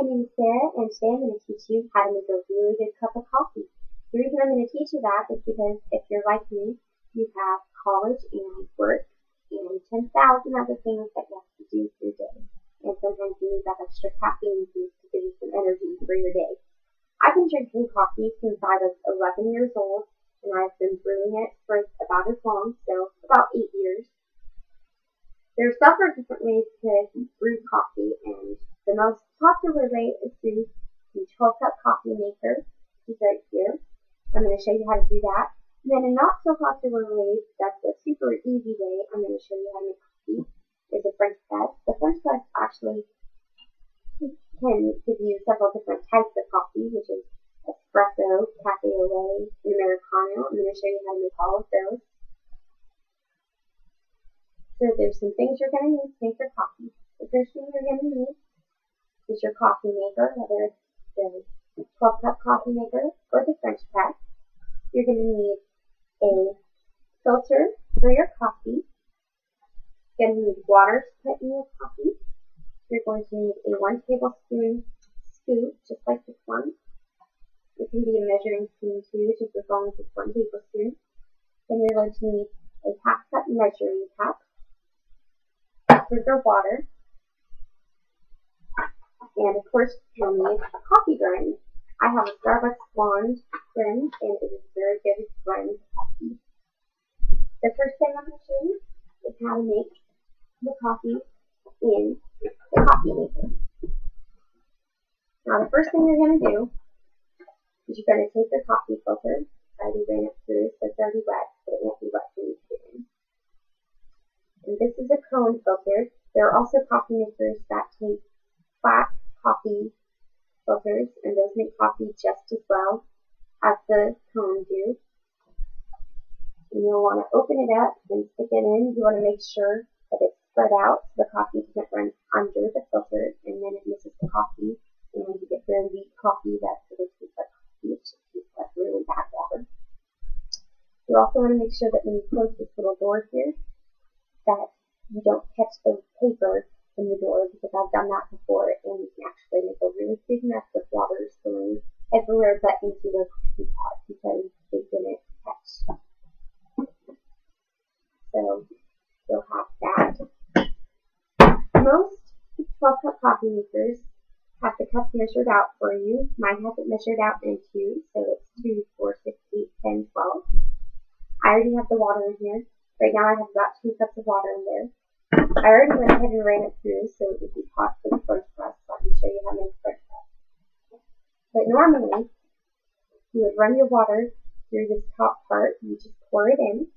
name is Sarah, and today I'm going to teach you how to make a really good cup of coffee. The reason I'm going to teach you that is because if you're like me, you have college and work and 10,000 other things that you have to do through your day. And sometimes you need that extra caffeine boost to give you some energy for your day. I've been drinking coffee since I was 11 years old, and I've been brewing it for about as long, so about 8 years. There are several different ways to brew coffee, and the most popular way is through the 12-cup coffee maker, which is right here. I'm going to show you how to do that. And then a not so popular way, that's a super easy way, I'm going to show you how to make coffee, is a French press. The French press actually can give you several different types of coffee, which is espresso, cafe au lait, and Americano. I'm going to show you how to make all of those. So there's some things you're going to need to make your coffee. The first thing you're going to need is your coffee maker, whether it's the 12-cup coffee maker or the French press. You're going to need a filter for your coffee. You're going to need water to put in your coffee. You're going to need a 1 tablespoon scoop, just like this one. It can be a measuring spoon too, just as long as it's 1 tablespoon. Then you're going to need a half-cup measuring cup for your water. And of course, you'll need a coffee grind. I have a Starbucks blonde blend, and it is very good at blending coffee. The first thing I'm going to show you is how to make the coffee in the coffee maker. Now, the first thing you're going to do is you're going to take your coffee filter. I already ran it through, so it's already wet, but it won't be wet when you put it in. And this is a cone filter. There are also coffee makers that take flat coffee filters, and those make coffee just as well as the cone do. And you'll want to open it up and stick it in. You want to make sure that it's spread out so the coffee doesn't run under the filter, and then it misses the coffee. And when you get very weak coffee, that really tastes like coffee. It just tastes like really bad water. You also want to make sure that when you close this little door here, that you don't catch the paper in the door, because I've done that before, and you can actually make a really big mess with water spilling everywhere but into the coffee pot because they didn't catch. So you'll have that. Most 12-cup coffee makers have the cups measured out for you. Mine has it measured out in 2, so it's 2, 4, 6, 8, 10, 12. I already have the water in here. Right now I have about 2 cups of water in there. I already went ahead and ran it through, so it would be hot for the French press, so I can show you how to make French press. But normally, you would run your water through this top part, and you just pour it in,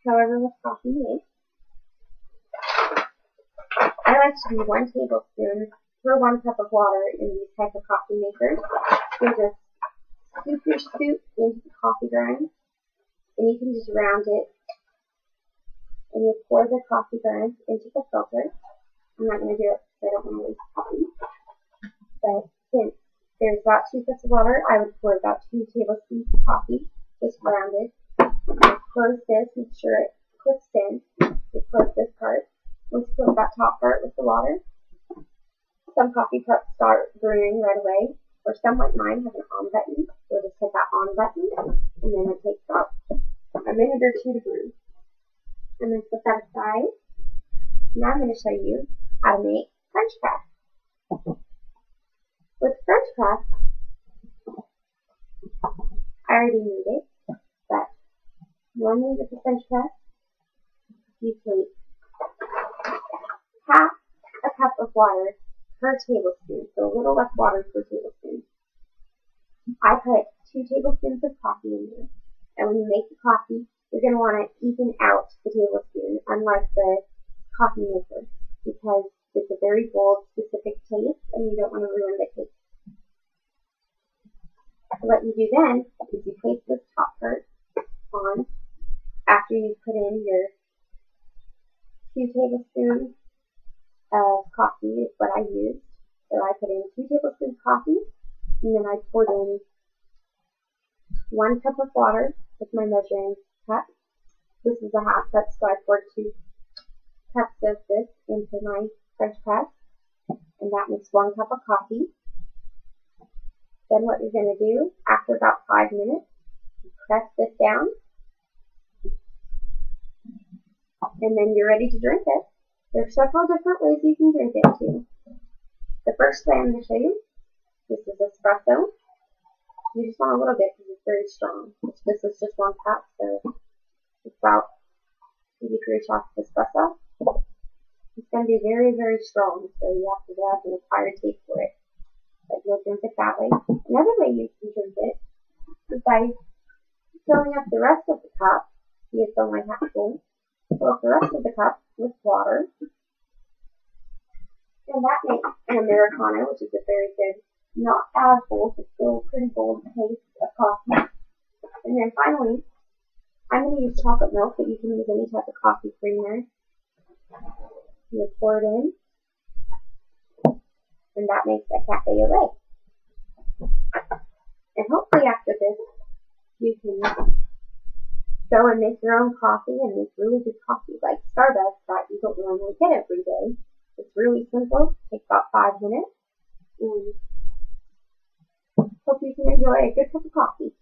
however much coffee you make. I like to do 1 tablespoon per 1 cup of water in these type of coffee makers. You'll just scoop your scoop into the coffee grind, and you can just round it. And you pour the coffee grind into the filter. I'm not going to do it because I don't want to waste coffee. But since there's about 2 cups of water, I would pour about 2 tablespoons of coffee, just rounded. You close this, make sure it clips in. You close this part. Once you close that top part with the water, some coffee cups start brewing right away, or some like mine have an on button. So just hit that on button, and then it takes about a minute or 2 to brew. I'm going to put that aside. Now I'm going to show you how to make French press. With French press, I already made it, but normally with the French press, you take half a cup of water per tablespoon, so a little less water per tablespoon. I put 2 tablespoons of coffee in there, and when you make the coffee, you're going to want to even out the tablespoon, unlike the coffee maker, because it's a very bold, specific taste, and you don't want to ruin the taste. So what you do then is you place this top part on after you've put in your 2 tablespoons of coffee is what I used. So I put in 2 tablespoons of coffee, and then I poured in 1 cup of water with my measuring cup. This is a half cup, so I poured 2 cups of this into my French press. and that makes 1 cup of coffee. Then what you're going to do, after about 5 minutes, you press this down, and then you're ready to drink it. There are several different ways you can drink it too. The first way I'm going to show you, this is espresso. You just want a little bit because it's very strong. This is just 1 cup, so it's about maybe 3 shots of espresso. It's going to be very, very strong, so you have to have an acquired taste for it. But you'll drink it that way. Another way you can drink it is by filling up the rest of the cup. See, it's only half full. Fill up the rest of the cup with water. And that makes an Americano, which is a very good, not as bold, but still pretty bold taste of coffee. And then finally, I'm going to use chocolate milk, but you can use any type of coffee creamer. You'll pour it in, and that makes a cafe au lait. And hopefully after this, you can go and make your own coffee and make really good coffee like Starbucks that you don't normally get every day. It's really simple. It takes about 5 minutes. And hope you can enjoy a good cup of coffee.